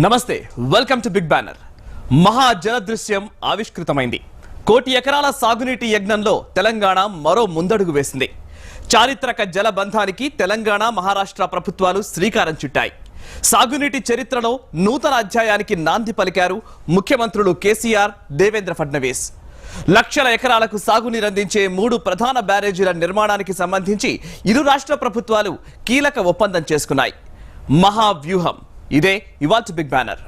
నమస్తే welcome to big banner మహా జలదృశ్యం ఆవిష్కృతమైంది కోటి ఎకరాల సాగునీటి యజ్ఞంలో తెలంగాణ మరో ముందడుగు వేసింది చారిత్రక జలబంధానికి తెలంగాణ మహారాష్ట్ర ప్రభుత్వాలు శ్రీకారం చుట్టాయి సాగునీటి చరిత్రలో నూతన అధ్యాయానికి నాంది పలికారు ముఖ్యమంత్రులు కేసీఆర్ దేవేంద్ర ఫడ్నవీస్ లక్షల ఎకరాలకు సాగునీరందించే 3 ప్రధాన బ్యారేజీల నిర్మాణానికి సంబంధించి ఇరు రాష్ట్ర ప్రభుత్వాలు కీలక ఒప్పందం చేసుకున్నాయి మహా వ్యూహం ఇదే ఇవాల్టి బిగ్ బ్యానర్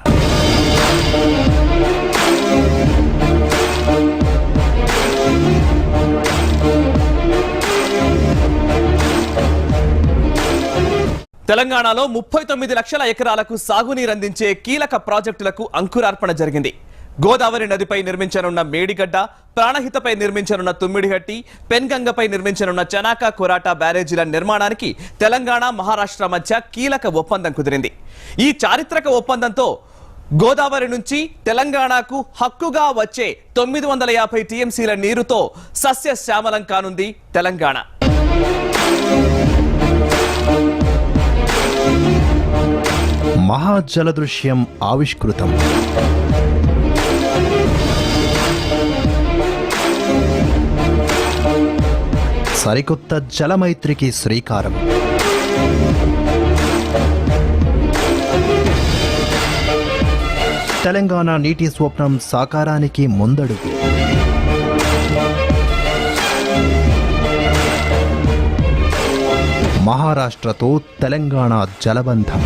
తెలంగాణలో 39 లక్షల ఎకరాలకు సాగునీరందించే కీలక ప్రాజెక్టులకు అంకురార్పణ జరిగింది గోదావరి నదిపై నిర్మించనున్న మేడిగడ్డ ప్రాణహితపై నిర్మించనున్న తుమ్మిడిహట్టి పెన్గంగపై నిర్మించనున్న చనాకా కొరాటా బ్యారేజీల నిర్మాణానికి తెలంగాణ మహారాష్ట్ర మధ్య కీలక ఒప్పందం కుదిరింది ఈ చారిత్రక ఒప్పందంతో గోదావరి నుంచి తెలంగాణకు హక్కుగా వచ్చే 950 టీఎంసీల నీరుతో సస్యశ్యామలం కానుంది తెలంగాణ మహాజలదృశ్యం ఆవిష్కృతం సరికొత్త జలమైత్రికి శ్రీకారం తెలంగాణ నీటి స్వప్నం సాకారానికి ముందడుగు మహారాష్ట్రతో తెలంగాణ జలబంధం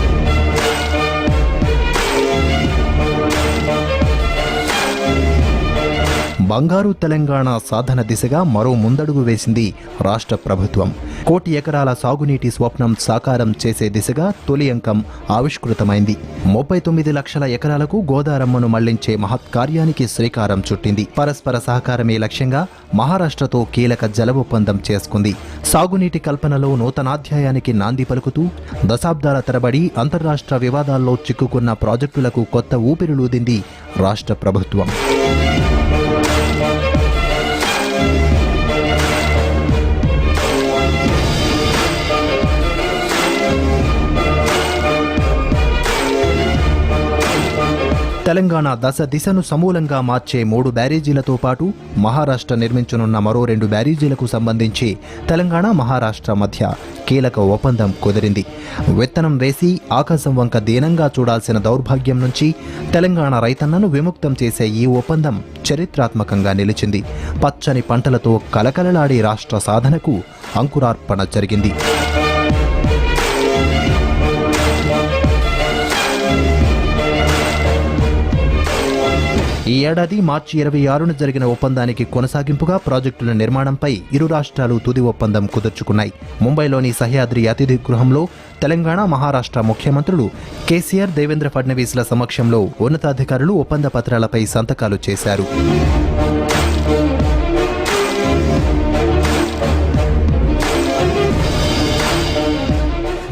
బంగారు తెలంగాణ సాధన దిశగా మరో ముందడుగు వేసింది రాష్ట్ర ప్రభుత్వం కోటి ఎకరాల సాగునీటి స్వప్నం సాకారం చేసే దిశగా తొలి అంకం ఆవిష్కృతమైంది 39 లక్షల ఎకరాలకు గోదారమ్మను మళ్లించే మహత్కార్యానికి శ్రీకారం చుట్టింది పరస్పర సహకారమే లక్ష్యంగా మహారాష్ట్రతో కీలక జల ఒప్పందం చేసుకుంది సాగునీటి కల్పనలో నూతనాధ్యాయానికి నాంది పలుకుతూ దశాబ్దాల తరబడి అంతర్రాష్ట్ర వివాదాల్లో చిక్కుకున్న ప్రాజెక్టులకు కొత్త ఊపిరులూదింది రాష్ట్ర ప్రభుత్వం తెలంగాణ దిశను సమూలంగా మార్చే 3 బ్యారేజీలతో పాటు మహారాష్ట్ర నిర్మించనున్న మరో 2 బ్యారేజీలకు సంబంధించి తెలంగాణ మహారాష్ట్ర మధ్య కీలక ఒప్పందం కుదిరింది విత్తనం వేసి ఆకాశం వంక దీనంగా చూడాల్సిన దౌర్భాగ్యం నుంచి తెలంగాణ రైతన్నను విముక్తం చేసే ఈ ఒప్పందం చరిత్రాత్మకంగా నిలిచింది పచ్చని పంటలతో కలకలలాడే రాష్ట్ర సాధనకు అంకురార్పణ జరిగింది ఈ ఏడాది మార్చి 26న జరిగిన ఒప్పందానికి కొనసాగింపుగా ప్రాజెక్టుల నిర్మాణంపై ఇరు రాష్ట్రాలు తుది ఒప్పందం కుదుర్చుకున్నాయి ముంబైలోని సహ్యాద్రి అతిథి గృహంలో తెలంగాణ మహారాష్ట్ర ముఖ్యమంత్రులు కేసీఆర్ దేవేంద్ర ఫడ్నవీస్ల సమక్షంలో ఉన్నతాధికారులు ఒప్పంద పత్రాలపై సంతకాలు చేశారు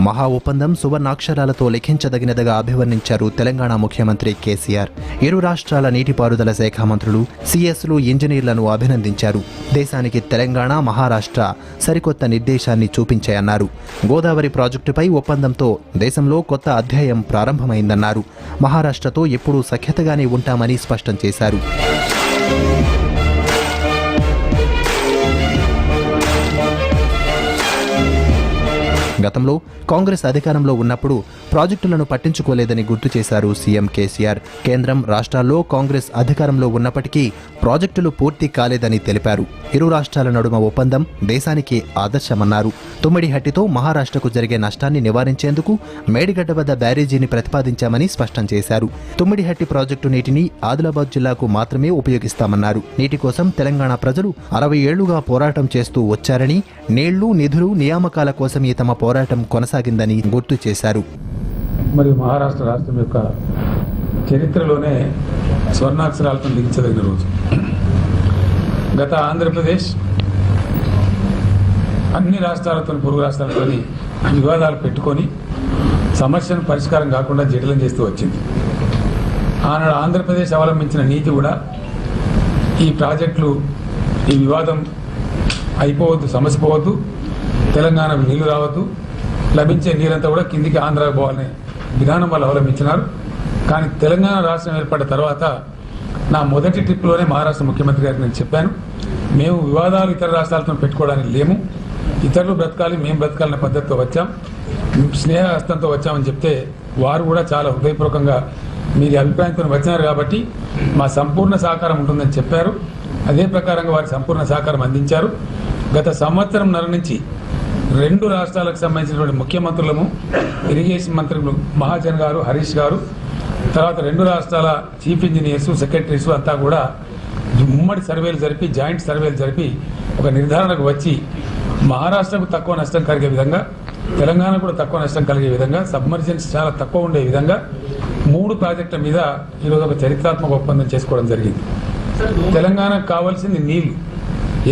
మహా ఒప్పందం సువర్ణాక్షరాలతో లిఖించదగినదిగా అభివర్ణించారు తెలంగాణ ముఖ్యమంత్రి కేసీఆర్ ఇరు రాష్ట్రాల నీటిపారుదల శాఖ మంత్రులు సిఎస్లు ఇంజనీర్లను అభినందించారు దేశానికి తెలంగాణ మహారాష్ట్ర సరికొత్త నిర్దేశాన్ని చూపించాయన్నారు గోదావరి ప్రాజెక్టుపై ఒప్పందంతో దేశంలో కొత్త అధ్యాయం ప్రారంభమైందన్నారు మహారాష్ట్రతో ఎప్పుడూ సఖ్యతగానే ఉంటామని స్పష్టం చేశారు గతంలో కాంగ్రెస్ అధికారంలో ఉన్నప్పుడు ప్రాజెక్టులను పట్టించుకోలేదని గుర్తు చేశారు సీఎం కేసీఆర్ కేంద్రం రాష్ట్రాల్లో కాంగ్రెస్ అధికారంలో ఉన్నప్పటికీ ప్రాజెక్టులు పూర్తి కాలేదని తెలిపారు ఇరు రాష్ట్రాల నడుమ ఒప్పందం దేశానికి ఆదర్శమన్నారు తుమ్మిడిహట్టితో మహారాష్ట్రకు జరిగే నష్టాన్ని నివారించేందుకు మేడిగడ్డ వద్ద బ్యారేజీని ప్రతిపాదించామని స్పష్టం చేశారు తుమ్మిడిహట్టి ప్రాజెక్టు నీటిని ఆదిలాబాద్ జిల్లాకు మాత్రమే ఉపయోగిస్తామన్నారు నీటి కోసం తెలంగాణ ప్రజలు 60 ఏళ్లుగా పోరాటం చేస్తూ వచ్చారని నీళ్లు నిధులు నియామకాల కోసమే తమ పోరాటం కొనసాగిందని గుర్తు చేశారు మరి మహారాష్ట్ర రాష్ట్రం యొక్క చరిత్రలోనే స్వర్ణాక్షరాలతో లిఖించదగిన రోజు గత ఆంధ్రప్రదేశ్ అన్ని రాష్ట్రాలతో పొరుగు రాష్ట్రాలతో వివాదాలు పెట్టుకొని సమస్యను పరిష్కారం కాకుండా జటిలం చేస్తూ వచ్చింది ఆనాడు ఆంధ్రప్రదేశ్ అవలంబించిన నీతి కూడా ఈ ప్రాజెక్టులు ఈ వివాదం అయిపోవద్దు సమస్య పోవద్దు తెలంగాణకు నీళ్లు రావద్దు లభించే నీరంతా కూడా కిందికి ఆంధ్రాకు పోవాలనే విధానం వాళ్ళు అవలంబించినారు కానీ తెలంగాణ రాష్ట్రం ఏర్పడిన తర్వాత నా మొదటి ట్రిప్లోనే మహారాష్ట్ర ముఖ్యమంత్రి గారికి నేను చెప్పాను, మేము వివాదాలు ఇతర రాష్ట్రాలతో పెట్టుకోవడానికి లేము, ఇతరులు బ్రతకాలి మేము బ్రతకాలనే పద్ధతితో వచ్చాం, స్నేహహస్తంతో వచ్చామని చెప్తే వారు కూడా చాలా హృదయపూర్వకంగా మీరు అభిప్రాయంతో వచ్చినారు కాబట్టి మా సంపూర్ణ సహకారం ఉంటుందని చెప్పారు. అదే ప్రకారంగా వారికి సంపూర్ణ సహకారం అందించారు. గత సంవత్సరంన్నర నుంచి 2 రాష్ట్రాలకు సంబంధించినటువంటి ముఖ్యమంత్రులము, ఇరిగేషన్ మంత్రులు మహాజన్ గారు, హరీష్ గారు, తర్వాత 2 రాష్ట్రాల చీఫ్ ఇంజనీర్స్, సెక్రటరీస్ అంతా కూడా ఉమ్మడి సర్వేలు జరిపి, జాయింట్ సర్వేలు జరిపి ఒక నిర్ధారణకు వచ్చి మహారాష్ట్రకు తక్కువ నష్టం కలిగే విధంగా, తెలంగాణకు కూడా తక్కువ నష్టం కలిగే విధంగా, సబ్మర్జెన్స్ చాలా తక్కువ ఉండే విధంగా 3 ప్రాజెక్టుల మీద ఈరోజు ఒక చరిత్రాత్మక ఒప్పందం చేసుకోవడం జరిగింది. తెలంగాణకు కావాల్సింది నీళ్లు,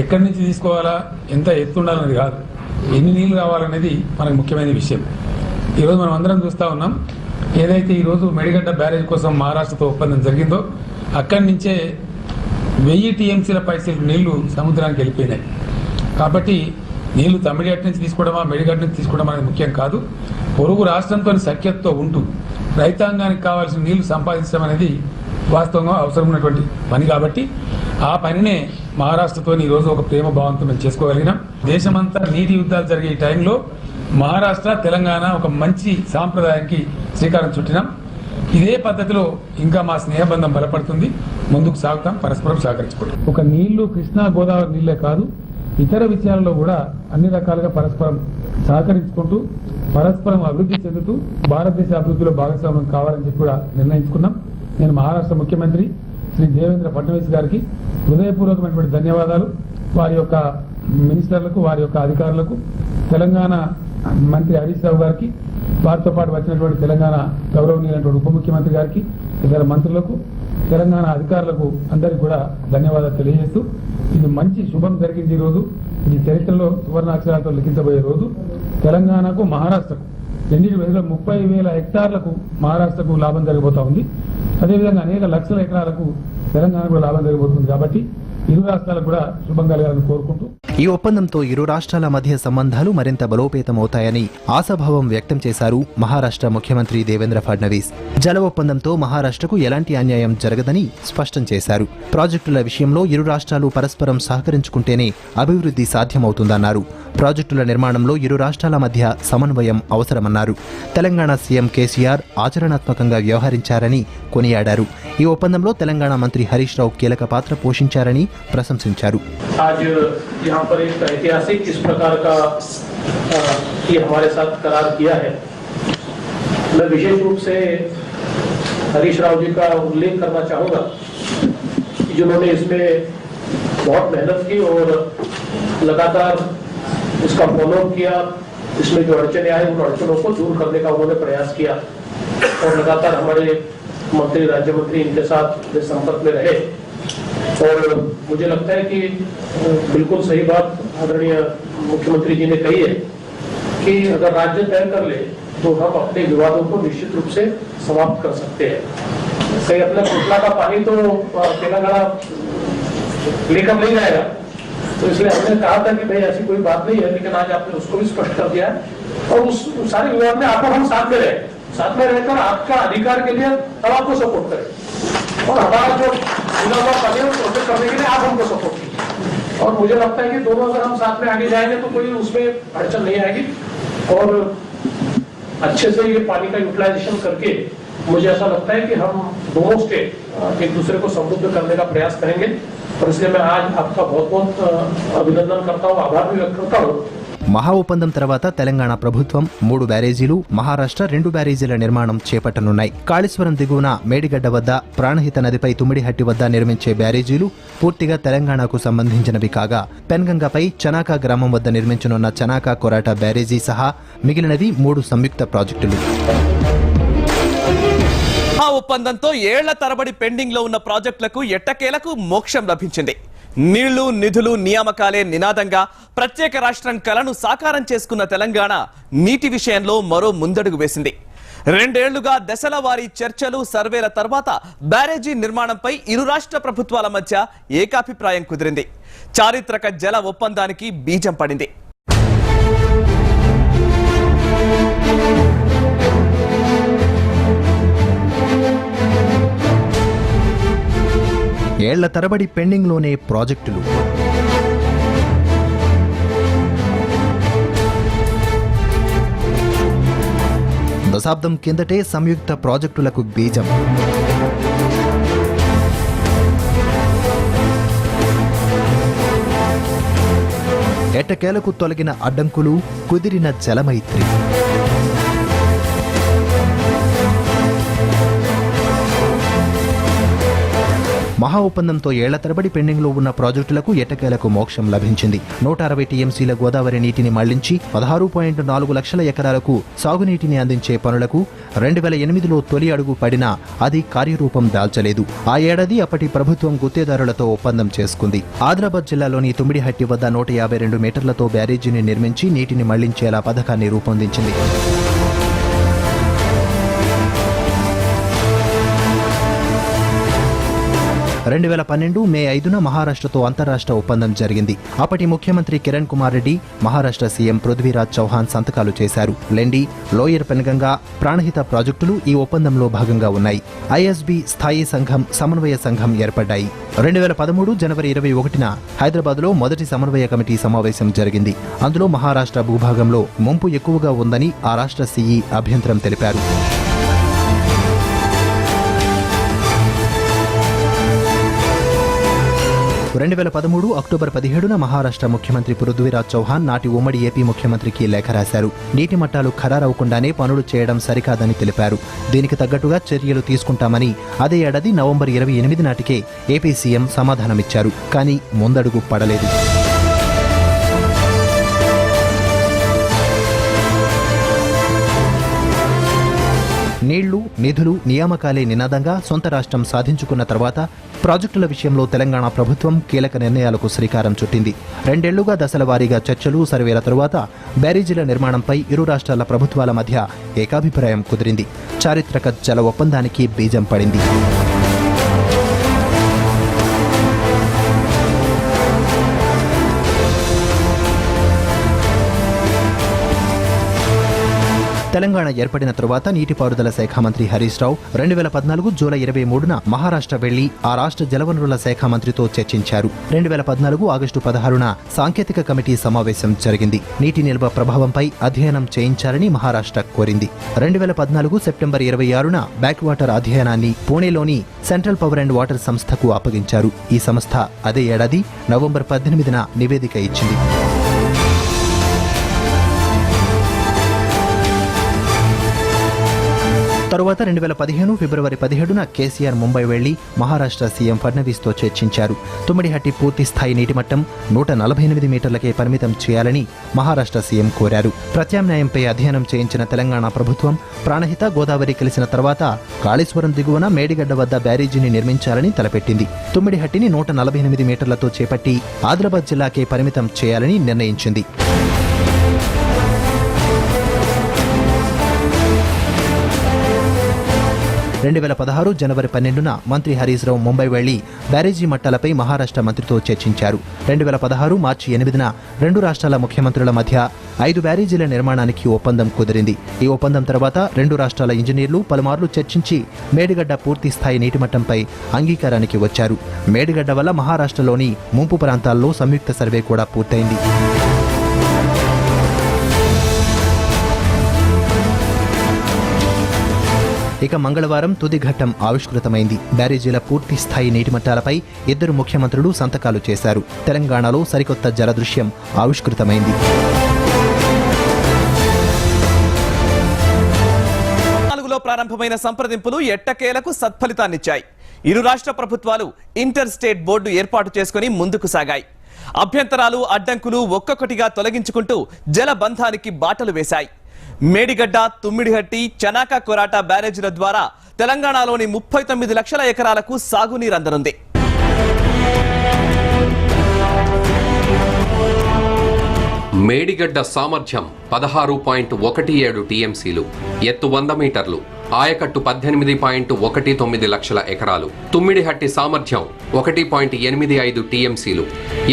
ఎక్కడి నుంచి తీసుకోవాలా, ఎంత ఎత్తు ఉండాలనేది కాదు, ఎన్ని నీళ్లు కావాలనేది మనకు ముఖ్యమైన విషయం. ఈరోజు మనం అందరం చూస్తూ ఉన్నాం, ఏదైతే ఈరోజు మేడిగడ్డ బ్యారేజ్ కోసం మహారాష్ట్రతో ఒప్పందం జరిగిందో అక్కడి నుంచే 1000 టీఎంసీల పైసలు నీళ్లు సముద్రానికి వెళ్ళిపోయినాయి. కాబట్టి నీళ్లు తమిళనాడు నుంచి తీసుకోవడమా, మేడిగడ్డ నుంచి తీసుకోవడం అనేది ముఖ్యం కాదు. పొరుగు రాష్ట్రంతో సఖ్యతతో ఉంటూ రైతాంగానికి కావాల్సిన నీళ్లు సంపాదించడం అనేది వాస్తవంగా అవసరం ఉన్నటువంటి పని. కాబట్టి ఆ పనినే మహారాష్ట్రతో ఈరోజు ఒక ప్రేమ భావంతో మేము చేసుకోగలిగినాం. దేశమంతా నీటి యుద్ధాలు జరిగే ఈ టైంలో మహారాష్ట్ర, తెలంగాణ ఒక మంచి సాంప్రదాయానికి శ్రీకారం చుట్టినాం. ఇదే పద్ధతిలో ఇంకా మా స్నేహబంధం బలపడుతుంది, ముందుకు సాగుతాం, పరస్పరం సహకరించుకుంటాం. ఒక నీళ్లు కృష్ణా గోదావరి నీళ్లే కాదు, ఇతర విషయాల్లో కూడా అన్ని రకాలుగా పరస్పరం సహకరించుకుంటూ పరస్పరం అభివృద్ధి చెందుతూ భారతదేశ అభివృద్ధిలో భాగస్వామ్యం కావాలని చెప్పి కూడా నిర్ణయించుకున్నాం. నేను మహారాష్ట్ర ముఖ్యమంత్రి శ్రీ దేవేంద్ర ఫడ్నవీస్ గారికి హృదయపూర్వకమైనటువంటి ధన్యవాదాలు, వారి యొక్క మినిస్టర్లకు, వారి యొక్క అధికారులకు, తెలంగాణ మంత్రి హరీష్ రావు గారికి, వారితో పాటు వచ్చినటువంటి తెలంగాణ గౌరవనీయులైనటువంటి ఉప ముఖ్యమంత్రి గారికి, ఇతర మంత్రులకు, తెలంగాణ అధికారులకు అందరికీ కూడా ధన్యవాదాలు తెలియజేస్తూ, ఇది మంచి శుభం జరిగింది. ఈ రోజు ఇది చరిత్రలో సువర్ణాక్షరాలతో లిఖించబోయే రోజు. తెలంగాణకు, మహారాష్ట్రకు రెండింటి విధంగా 30,000 హెక్టార్లకు మహారాష్ట్రకు లాభం జరగబోతా ఉంది. అదేవిధంగా అనేక లక్షల ఎకరాలకు తెలంగాణకు లాభం జరగబోతుంది. కాబట్టి ఇరు రాష్ట్రాలకు కూడా శుభం కలగాలని కోరుకుంటూ ఈ ఒప్పందంతో ఇరు రాష్ట్రాల మధ్య సంబంధాలు మరింత బలోపేతమవుతాయని ఆశాభావం వ్యక్తం చేశారు మహారాష్ట్ర ముఖ్యమంత్రి దేవేంద్ర ఫడ్నవీస్. జల ఒప్పందంతో మహారాష్ట్రకు ఎలాంటి అన్యాయం జరగదని స్పష్టం చేశారు. ప్రాజెక్టుల విషయంలో ఇరు రాష్ట్రాలు పరస్పరం సహకరించుకుంటేనే అభివృద్ధి సాధ్యమవుతుందన్నారు. ప్రాజెక్టుల నిర్మాణంలో ఇరు రాష్ట్రాల మధ్య సమన్వయం అవసరమన్నారు. తెలంగాణ సీఎం కేసీఆర్ ఆచరణాత్మకంగా వ్యవహరించారని కొనియాడారు. ఈ ఒప్పందంలో తెలంగాణ మంత్రి హరీష్ రావు కీలక పాత్ర పోషించారని ప్రశంసించారు. पर एक ऐतिहासिक इस प्रकार का ये हमारे साथ करार किया है। मैं विशेष रूप से हरीश राव जी का उल्लेख करना चाहूंगा, जिन्होंने इसमें बहुत मेहनत की और लगातार इसका फॉलोअप किया। इसमें जो अड़चने आए उन अड़चनों को दूर करने का उन्होंने प्रयास किया और लगातार हमारे मंत्री, राज्य मंत्री इनके साथ संपर्क में रहे। और मुझे लगता है कि बिल्कुल सही बात आदरणीय मुख्यमंत्री जी ने कही है कि अगर राज्य तय कर ले तो हम अपने विवादों को निश्चित रूप से समाप्त कर सकते हैं। कहीं अपने कुटला का पानी तो तेलंगाना लेकर नहीं जाएगा, तो इसलिए हमने कहा था कि भाई ऐसी कोई बात नहीं है, लेकिन आज आपने उसको भी स्पष्ट कर दिया और उस सारे विवाद में आपको हम साथ में रहे, साथ में रहकर आपका अधिकार के लिए हम आपको सपोर्ट करें और हमारा जो प्रोसेस करने के लिए आप हमको सपोर्ट कीजिए। और मुझे लगता है कि दोनों अगर हम साथ में आगे जाएंगे तो कोई उसमें अड़चन नहीं आएगी और अच्छे से ये पानी का यूटिलाइजेशन करके मुझे ऐसा लगता है कि हम दोनों स्टेट एक दूसरे को समृद्ध करने का प्रयास करेंगे। और इसलिए मैं आज आपका बहुत बहुत अभिनंदन करता हूँ, आभार भी व्यक्त करता हूँ। మహా ఒప్పందం తర్వాత తెలంగాణ ప్రభుత్వం 3 బ్యారేజీలు, మహారాష్ట్ర 2 బ్యారేజీల నిర్మాణం చేపట్టనున్నాయి. కాళేశ్వరం దిగువన మేడిగడ్డ వద్ద, ప్రాణహిత నదిపై తుమ్మిడిహట్టి వద్ద నిర్మించే బ్యారేజీలు పూర్తిగా తెలంగాణకు సంబంధించినవి కాగా, పెన్గంగపై చనాకా గ్రామం వద్ద నిర్మించనున్న చనాకా కొరాట బ్యారేజీ సహా మిగిలినవి 3 సంయుక్త ప్రాజెక్టులు. ఆ ఒప్పందంతో ఏళ్ల తరబడి పెండింగ్ లో ఉన్న ప్రాజెక్టులకు ఎట్టకేలకు మోక్షం లభించింది. నీళ్లు, నిధులు, నియామకాలే నినాదంగా ప్రత్యేక రాష్ట్రం కలను సాకారం చేసుకున్న తెలంగాణ నీటి విషయంలో మరో ముందడుగు వేసింది. 2 ఏళ్లుగా దశల వారీ చర్చలు, సర్వేల తర్వాత బ్యారేజీ నిర్మాణంపై ఇరు రాష్ట్ర ప్రభుత్వాల మధ్య ఏకాభిప్రాయం కుదిరింది. చారిత్రక జల ఒప్పందానికి బీజం పడింది. ఏళ్ల తరబడి పెండింగ్లోనే ప్రాజెక్టులు. దశాబ్దం కిందటే సంయుక్త ప్రాజెక్టులకు బీజం. ఎట్టకేలకు తొలగిన అడ్డంకులు, కుదిరిన జలమైత్రి. మహా ఒప్పందంతో ఏళ్ల తరబడి పెండింగ్లో ఉన్న ప్రాజెక్టులకు ఎట్టకేలకు మోక్షం లభించింది. 160 టీఎంసీల గోదావరి నీటిని మళ్లించి 16.4 లక్షల ఎకరాలకు సాగునీటిని అందించే పనులకు 2008లో తొలి అడుగు పడినా అది కార్యరూపం దాల్చలేదు. ఆ ఏడాది అప్పటి ప్రభుత్వం గుత్తేదారులతో ఒప్పందం చేసుకుంది. ఆదిలాబాద్ జిల్లాలోని తుమ్మిడిహట్టి వద్ద 152 మీటర్లతో బ్యారేజీని నిర్మించి నీటిని మళ్లించేలా పథకాన్ని రూపొందించింది. 2012 మే 5న మహారాష్ట్రతో అంతర్రాష్ట్ర ఒప్పందం జరిగింది. అప్పటి ముఖ్యమంత్రి కిరణ్ కుమార్ రెడ్డి, మహారాష్ట్ర సీఎం పృథ్వీరాజ్ చౌహాన్ సంతకాలు చేశారు. లెండి, లోయర్ పెన్గంగా, ప్రాణహిత ప్రాజెక్టులు ఈ ఒప్పందంలో భాగంగా ఉన్నాయి. ఐఎస్బీ స్థాయి సంఘం, సమన్వయ సంఘం ఏర్పడ్డాయి. 2013 జనవరి 21న హైదరాబాద్లో మొదటి సమన్వయ కమిటీ సమావేశం జరిగింది. అందులో మహారాష్ట్ర భూభాగంలో ముంపు ఎక్కువగా ఉందని ఆ రాష్ట్ర సీఈ అభ్యంతరం తెలిపారు. 2013 అక్టోబర్ 17న మహారాష్ట్ర ముఖ్యమంత్రి పృథ్వీరాజ్ చౌహాన్ నాటి ఉమ్మడి ఏపీ ముఖ్యమంత్రికి లేఖ రాశారు. నీటి మట్టాలు ఖరారవకుండానే పనులు చేయడం సరికాదని తెలిపారు. దీనికి తగ్గట్టుగా చర్యలు తీసుకుంటామని అదే ఏడాది నవంబర్ 28 నాటికే ఏపీ సీఎం సమాధానమిచ్చారు. కానీ ముందడుగు పడలేదు. నీళ్లు, నిధులు, నియామకాలే నినాదంగా సొంత రాష్ట్రం సాధించుకున్న తర్వాత ప్రాజెక్టుల విషయంలో తెలంగాణ ప్రభుత్వం కీలక నిర్ణయాలకు శ్రీకారం చుట్టింది. 2 ఏళ్లుగా దశల వారీగా చర్చలు, సర్వేల తరువాత బ్యారేజీల నిర్మాణంపై ఇరు రాష్ట్రాల ప్రభుత్వాల మధ్య ఏకాభిప్రాయం కుదిరింది. చారిత్రక జల ఒప్పందానికి బీజం పడింది. తెలంగాణ ఏర్పడిన తరువాత నీటిపారుదల శాఖ మంత్రి హరీష్ రావు 2014 జూలై 23న మహారాష్ట్ర వెళ్లి ఆ రాష్ట్ర జలవనరుల శాఖ మంత్రితో చర్చించారు. 2014 ఆగస్టు 16న సాంకేతిక కమిటీ సమావేశం జరిగింది. నీటి నిల్వ ప్రభావంపై అధ్యయనం చేయించాలని మహారాష్ట్ర కోరింది. 2014 సెప్టెంబర్ 26న బ్యాక్ వాటర్ అధ్యయనాన్ని పూణేలోని సెంట్రల్ పవర్ అండ్ వాటర్ సంస్థకు అప్పగించారు. ఈ సంస్థ అదే ఏడాది నవంబర్ 18న నివేదిక ఇచ్చింది. తరువాత 2015 ఫిబ్రవరి 17న కేసీఆర్ ముంబై వెళ్లి మహారాష్ట్ర సీఎం ఫడ్నవీస్తో చర్చించారు. తుమ్మిడిహట్టి పూర్తి స్థాయి నీటిమట్టం 148 మీటర్లకే పరిమితం చేయాలని మహారాష్ట్ర సీఎం కోరారు. ప్రత్యామ్నాయంపై అధ్యయనం చేయించిన తెలంగాణ ప్రభుత్వం ప్రాణహిత, గోదావరి కలిసిన తర్వాత కాళేశ్వరం దిగువన మేడిగడ్డ వద్ద బ్యారేజీని నిర్మించాలని తలపెట్టింది. తుమ్మిడిహట్టిని 148 మీటర్లతో చేపట్టి ఆదిలాబాద్ జిల్లాకే పరిమితం చేయాలని నిర్ణయించింది. 2016 జనవరి 12న మంత్రి హరీష్ రావు ముంబై వెళ్లి బ్యారేజీ మట్టాలపై మహారాష్ట్ర మంత్రితో చర్చించారు. 2016 మార్చి 8న 2 రాష్ట్రాల ముఖ్యమంత్రుల మధ్య 5 బ్యారేజీల నిర్మాణానికి ఒప్పందం కుదిరింది. ఈ ఒప్పందం తర్వాత 2 రాష్ట్రాల ఇంజనీర్లు పలుమార్లు చర్చించి మేడిగడ్డ పూర్తి స్థాయి నీటిమట్టంపై అంగీకారానికి వచ్చారు. మేడిగడ్డ వల్ల మహారాష్ట్రలోని ముంపు ప్రాంతాల్లో సంయుక్త సర్వే కూడా పూర్తయింది. ఇక మంగళవారం తుది ఘట్టం ఆవిష్కృతమైంది. బ్యారేజీల పూర్తి స్థాయి నీటిమట్టాలపై 2 ముఖ్యమంత్రులు సంతకాలు చేశారు. తెలంగాణలో సరికొత్త జలదృశ్యం ఆవిష్కృతమైంది. ప్రారంభమైన సంప్రదింపులు ఎట్టకేలకు సత్ఫలితాన్నిచ్చాయి. ఇరు రాష్ట్ర ప్రభుత్వాలు ఇంటర్ స్టేట్ బోర్డు ఏర్పాటు చేసుకుని ముందుకు సాగాయి. అభ్యంతరాలు, అడ్డంకులు ఒక్కొక్కటిగా తొలగించుకుంటూ జల బంధానికి బాటలు వేశాయి. మేడిగడ్డ, తుమ్మిడిహట్టి, చనాక కొరాట బ్యారేజీల ద్వారా తెలంగాణలోని 39 లక్షల ఎకరాలకు సాగునీరు అందనుంది. మేడిగడ్డ సామర్థ్యం 16.17 టీఎంసీలు, ఎత్తు 100 మీటర్లు, ఆయకట్టు 18.19 లక్షల ఎకరాలు. తుమ్మిడిహట్టి సామర్థ్యం 1.85 టీఎంసీలు,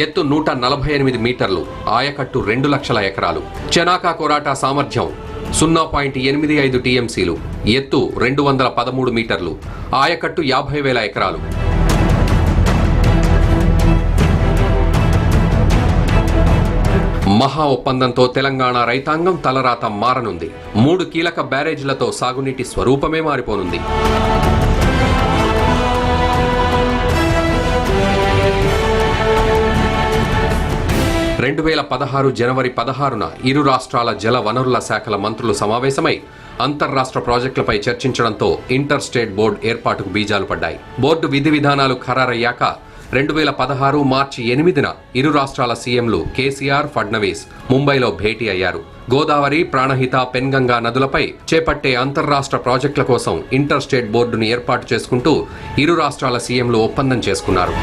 ఎత్తు 148 మీటర్లు, ఆయకట్టు 2 లక్షల ఎకరాలు. చనాక కొరాట సామర్థ్యం 0.85 టీఎంసీలు, ఎత్తు 213 మీటర్లు, ఆయకట్టు 50,000 ఎకరాలు. మహా ఒప్పందంతో తెలంగాణ రైతాంగం తలరాత మారనుంది. 3 కీలక బ్యారేజీలతో సాగునీటి స్వరూపమే మారిపోనుంది. జనవరి 16న ఇరు రాష్ట్రాల జల వనరుల శాఖల మంత్రులు సమావేశమై అంతర్రాష్ట్ర ప్రాజెక్టులపై చర్చించడంతో ఇంటర్ స్టేట్ బోర్డు ఏర్పాటుకు బీజాలు పడ్డాయి. బోర్డు విధి విధానాలు ఖరారయ్యాక 2016 మార్చి 8న ఇరు రాష్ట్రాల సీఎంలు కేసీఆర్, ఫడ్నవీస్ ముంబైలో భేటీ అయ్యారు. గోదావరి, ప్రాణహిత, పెన్గంగా నదులపై చేపట్టే అంతర్రాష్ట్ర ప్రాజెక్టుల కోసం ఇంటర్ స్టేట్ బోర్డును ఏర్పాటు చేసుకుంటూ ఇరు రాష్ట్రాల సీఎంలు ఒప్పందం చేసుకున్నారు.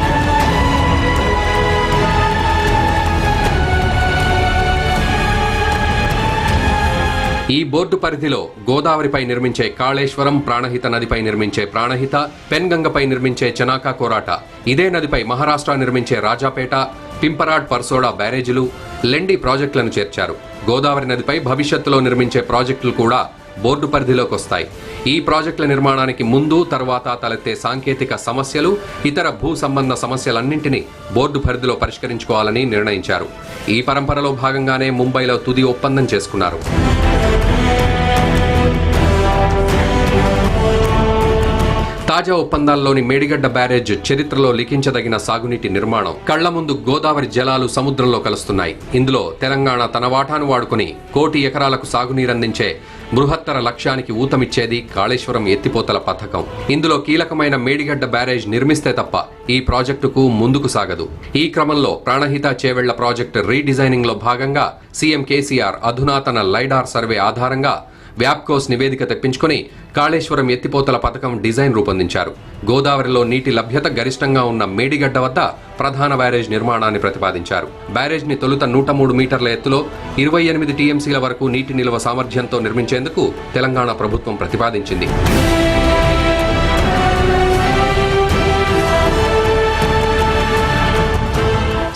ఈ బోర్డు పరిధిలో గోదావరిపై నిర్మించే కాళేశ్వరం, ప్రాణహిత నదిపై నిర్మించే ప్రాణహిత, పెన్గంగపై నిర్మించే చనాకా కోరాట, ఇదే నదిపై మహారాష్ట్ర నిర్మించే రాజాపేట, పింపరాడ్, పర్సోడా బ్యారేజీలు, లెండి ప్రాజెక్టులను చేర్చారు. గోదావరి నదిపై భవిష్యత్తులో నిర్మించే ప్రాజెక్టులు కూడా బోర్డు పరిధిలోకి వస్తాయి. ఈ ప్రాజెక్టుల నిర్మాణానికి ముందు, తర్వాత తలెత్తే సాంకేతిక సమస్యలు, ఇతర భూ సంబంధ సమస్యలన్నింటినీ బోర్డు పరిధిలో పరిష్కరించుకోవాలని నిర్ణయించారు. ఈ పరంపరలో భాగంగానే ముంబైలో తుది ఒప్పందం చేసుకున్నారు. తాజా ఒప్పందాల్లోని మేడిగడ్డ బ్యారేజ్ చరిత్రలో లిఖించదగిన సాగునీటి నిర్మాణం. కళ్ల ముందు గోదావరి జలాలు సముద్రంలో కలుస్తున్నాయి. ఇందులో తెలంగాణ తన వాటాను వాడుకుని 1 కోటి ఎకరాలకు సాగునీరందించే బృహత్తర లక్ష్యానికి ఊతమిచ్చేది కాళేశ్వరం ఎత్తిపోతల పథకం. ఇందులో కీలకమైన మేడిగడ్డ బ్యారేజ్ నిర్మిస్తే తప్ప ఈ ప్రాజెక్టుకు ముందుకు సాగదు. ఈ క్రమంలో ప్రాణహిత చేవెళ్ల ప్రాజెక్టు రీడిజైనింగ్ లో భాగంగా సీఎం కేసీఆర్ అధునాతన లైడార్ సర్వే ఆధారంగా వ్యాప్కోస్ నివేదిక తెప్పించుకుని కాళేశ్వరం ఎత్తిపోతల పథకం డిజైన్ రూపొందించారు. గోదావరిలో నీటి లభ్యత గరిష్టంగా ఉన్న మేడిగడ్డ వద్ద ప్రధాన బ్యారేజ్ నిర్మాణాన్ని ప్రతిపాదించారు. బ్యారేజ్ ని తొలుత 103 మీటర్ల ఎత్తులో 28 టీఎంసీల వరకు నీటి నిల్వ సామర్థ్యంతో నిర్మించేందుకు తెలంగాణ ప్రభుత్వం ప్రతిపాదించింది.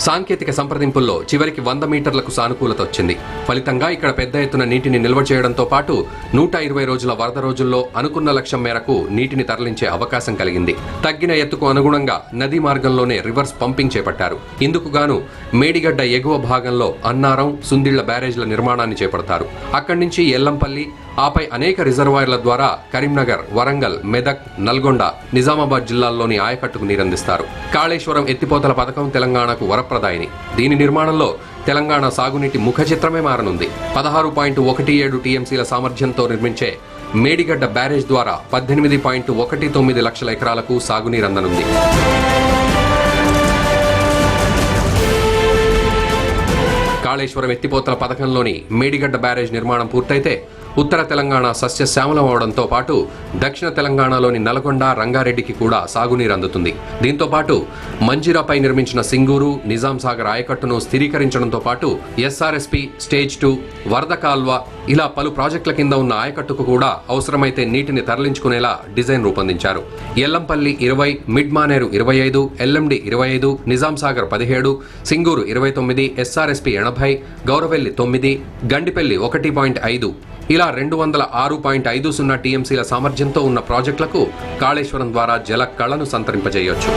సాంకేతిక సంప్రదింపుల్లో చివరికి 100 మీటర్లకు సానుకూలత వచ్చింది. ఫలితంగా ఇక్కడ పెద్ద ఎత్తున నీటిని నిల్వ చేయడంతో పాటు 120 రోజుల వరద రోజుల్లో అనుకున్న లక్ష్యం మేరకు నీటిని తరలించే అవకాశం కలిగింది. తగ్గిన ఎత్తుకు అనుగుణంగా నదీ మార్గంలోనే రివర్స్ పంపింగ్ చేపట్టారు. ఇందుకు గాను మేడిగడ్డ ఎగువ భాగంలో అన్నారం, సుందిళ్ల బ్యారేజ్ల నిర్మాణాన్ని చేపడతారు. అక్కడి నుంచి ఎల్లంపల్లి, ఆపై అనేక రిజర్వాయర్ల ద్వారా కరీంనగర్, వరంగల్, మెదక్, నల్గొండ, నిజామాబాద్ జిల్లాల్లోని ఆయకట్టుకు నీరందిస్తారు. కాళేశ్వరం ఎత్తిపోతల పథకం తెలంగాణకు వరప్రదాయిని. దీని నిర్మాణంలో తెలంగాణ సాగునీటి ముఖ చిత్రమే మారనుంది. 16.17 టీఎంసీల సామర్థ్యంతో నిర్మించే మేడిగడ్డ బ్యారేజ్ ద్వారా 18.19 లక్షల ఎకరాలకు సాగునీరందనుంది. కాళేశ్వరం ఎత్తిపోతల పథకంలోని మేడిగడ్డ బ్యారేజ్ నిర్మాణం పూర్తయితే ఉత్తర తెలంగాణ సస్యశ్యామలం అవడంతో పాటు దక్షిణ తెలంగాణలోని నల్గొండ, రంగారెడ్డికి కూడా సాగునీరు అందుతుంది. దీంతో పాటు మంజిరాపై నిర్మించిన సింగూరు, నిజాం సాగర్ ఆయకట్టును స్థిరీకరించడంతో పాటు ఎస్ఆర్ఎస్పీ స్టేజ్ 2, వరద కాల్వ ఇలా పలు ప్రాజెక్టుల కింద ఉన్న ఆయకట్టుకు కూడా అవసరమైతే నీటిని తరలించుకునేలా డిజైన్ రూపొందించారు. ఎల్లంపల్లి 20, మిడ్మానేరు 25, ఎల్ఎండి 25, నిజాం సాగర్ 17, సింగూరు 29, ఎస్ఆర్ఎస్పీ 80, గౌరవెల్లి 9, గండిపల్లి 1.5 ఇలా 206.50 టీఎంసీల సామర్థ్యంతో ఉన్న ప్రాజెక్టులకు కాళేశ్వరం ద్వారా జల కళను సంతరింపజేయొచ్చు.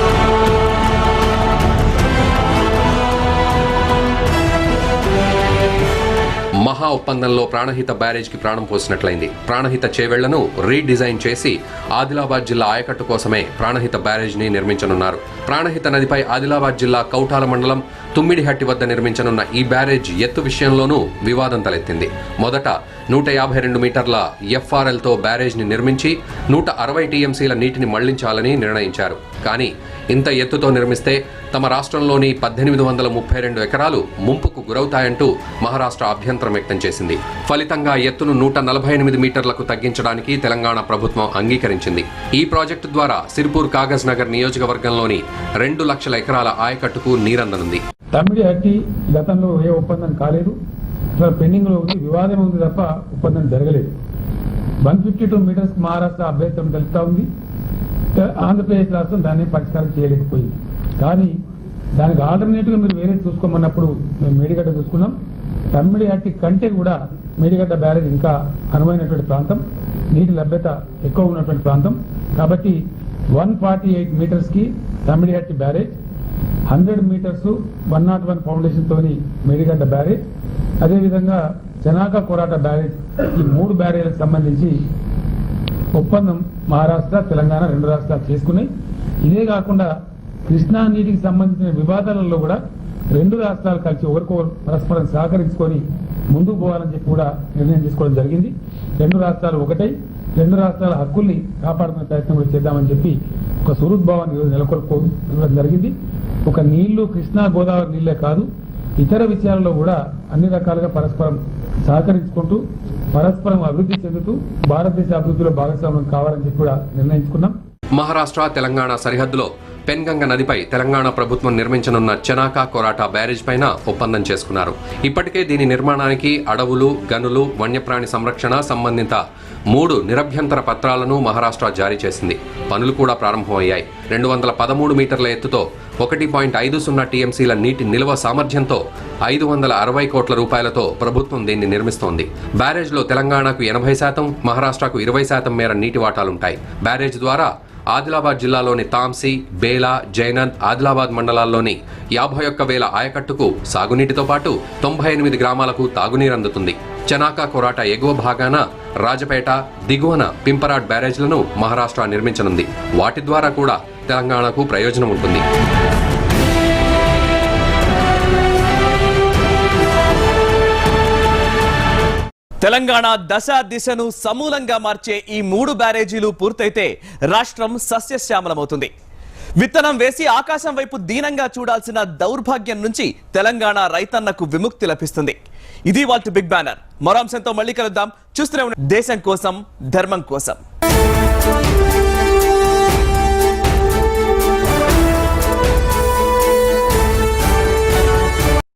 మహా ఒప్పందంలో ప్రాణహిత బ్యారేజ్ కి ప్రాణం పోసినట్లయింది. ప్రాణహిత చేవెళ్లను రీడిజైన్ చేసి ఆదిలాబాద్ జిల్లా ఆయకట్టు కోసమే ప్రాణహిత బ్యారేజ్ ని నిర్మించనున్నారు. ప్రాణహిత నదిపై ఆదిలాబాద్ జిల్లా కౌటాల మండలం తుమ్మిడిహట్టి వద్ద నిర్మించనున్న ఈ బ్యారేజ్ ఎత్తు విషయంలోనూ వివాదం తలెత్తింది. మొదట 152 మీటర్ల ఎఫ్ఆర్ఎల్ తో బ్యారేజ్ ని నిర్మించి 160 టీఎంసీల నీటిని మళ్లించాలని నిర్ణయించారు. కానీ ఇంత ఎత్తుతో నిర్మిస్తే తమ రాష్ట్రంలోని 1832 ఎకరాలు ముంపుకు గురవుతాయంటూ మహారాష్ట్ర అభ్యంతరం వ్యక్తం చేసింది. ఫలితంగా ఎత్తును 148 మీటర్లకు తగ్గించడానికి తెలంగాణ ప్రభుత్వం అంగీకరించింది. ఈ ప్రాజెక్టు ద్వారా సిర్పూర్, కాగజ్ నగర్ నియోజకవర్గంలోని 2 లక్షల ఎకరాల ఆయకట్టుకు నీరందనుంది. తమ్మిడిహట్టి గతంలో ఏ ఒప్పందం కాలేదు, అసలు పెండింగ్ లో ఉంది, వివాదం ఉంది తప్ప ఒప్పందం జరగలేదు. 152 మీటర్స్ మహారాష్ట్ర అభ్యంతరం తెలుపుతా ఉంది. ఆంధ్రప్రదేశ్ రాష్ట్రం దాన్ని పరిష్కారం చేయలేకపోయింది. కానీ దానికి ఆల్టర్నేటివ్ గా మీరు వేరే చూసుకోమన్నప్పుడు మేము మేడిగడ్డ చూసుకున్నాం. తమ్మిడిహట్టి కంటే కూడా మేడిగడ్డ బ్యారేజ్ ఇంకా అనువైనటువంటి ప్రాంతం, నీటి లభ్యత ఎక్కువ ఉన్నటువంటి ప్రాంతం. కాబట్టి 148 మీటర్స్ కి తమ్మిడిహట్టి బ్యారేజ్, 100 మీటర్స్ 101 ఫౌండేషన్ తోని మేడిగడ్డ బ్యారేజ్, అదేవిధంగా చనాక కోరాట బ్యారేజ్, ఈ 3 బ్యారేజ్లకు సంబంధించి ఒప్పందం మహారాష్ట్ర, తెలంగాణ 2 రాష్ట్రాలు చేసుకున్నాయి. ఇదే కాకుండా కృష్ణా నీటికి సంబంధించిన వివాదాలలో కూడా 2 రాష్ట్రాలు కలిసి ఒకరికొకరు పరస్పరం సహకరించుకొని ముందుకు పోవాలని చెప్పి కూడా నిర్ణయం తీసుకోవడం జరిగింది. 2 రాష్ట్రాలు ఒకటై 2 రాష్ట్రాల హక్కుల్ని కాపాడుకునే ప్రయత్నం కూడా చేద్దామని చెప్పి ఒక సుహృద్భావాన్ని ఈరోజు నెలకొల్పడం జరిగింది. ఒక నీళ్లు కృష్ణా గోదావరి నీళ్లే కాదు, ఇతర విషయాల్లో కూడా అన్ని రకాలుగా పరస్పరం సహకరించుకుంటూ పరస్పరం అభివృద్ధి చెందుతూ భారతదేశ అభివృద్ధిలో భాగస్వామ్యం కావాలని చెప్పి కూడా నిర్ణయించుకున్నాం. మహారాష్ట్ర, తెలంగాణ సరిహద్దులో పెన్గంగ నదిపై తెలంగాణ ప్రభుత్వం నిర్మించనున్న చనాక కోరాట బ్యారేజ్ పైన ఒప్పందం చేసుకున్నారు. ఇప్పటికే దీని నిర్మాణానికి అడవులు, గనులు, వన్యప్రాణి సంరక్షణ సంబంధిత 3 నిరభ్యంతర పత్రాలను మహారాష్ట్ర జారీ చేసింది. పనులు కూడా ప్రారంభమయ్యాయి. 213 మీటర్ల ఎత్తుతో 1.50 టీఎంసీల నీటి నిల్వ సామర్థ్యంతో 560 కోట్ల రూపాయలతో ప్రభుత్వం దీన్ని నిర్మిస్తోంది. బ్యారేజ్లో తెలంగాణకు 80%, మహారాష్ట్రకు 20% మేర నీటి వాటాలుంటాయి. బ్యారేజ్ ద్వారా ఆదిలాబాద్ జిల్లాలోని తాంసీ, బేలా, జైనంద్, ఆదిలాబాద్ మండలాల్లోని 51,000 ఆయకట్టుకు సాగునీటితో పాటు 98 గ్రామాలకు తాగునీరు అందుతుంది. చనాక కోరాట ఎగువ భాగాన రాజపేట, దిగువన పింపరాడ్ బ్యారేజ్లను మహారాష్ట్ర నిర్మించనుంది. వాటి ద్వారా కూడా తెలంగాణకు ప్రయోజనం ఉంటుంది. తెలంగాణ దశ దిశను సమూలంగా మార్చే ఈ 3 బ్యారేజీలు పూర్తయితే రాష్ట్రం సస్యశ్యామలమవుతుంది. విత్తనం వేసి ఆకాశం వైపు దీనంగా చూడాల్సిన దౌర్భాగ్యం నుంచి తెలంగాణ రైతన్నకు విముక్తి లభిస్తుంది. ఇది వాటి బిగ్ బ్యానర్. మరో అంశంతో మళ్ళీ కలుద్దాం. చూస్తూనే ఉండండి దేశం కోసం, ధర్మం కోసం.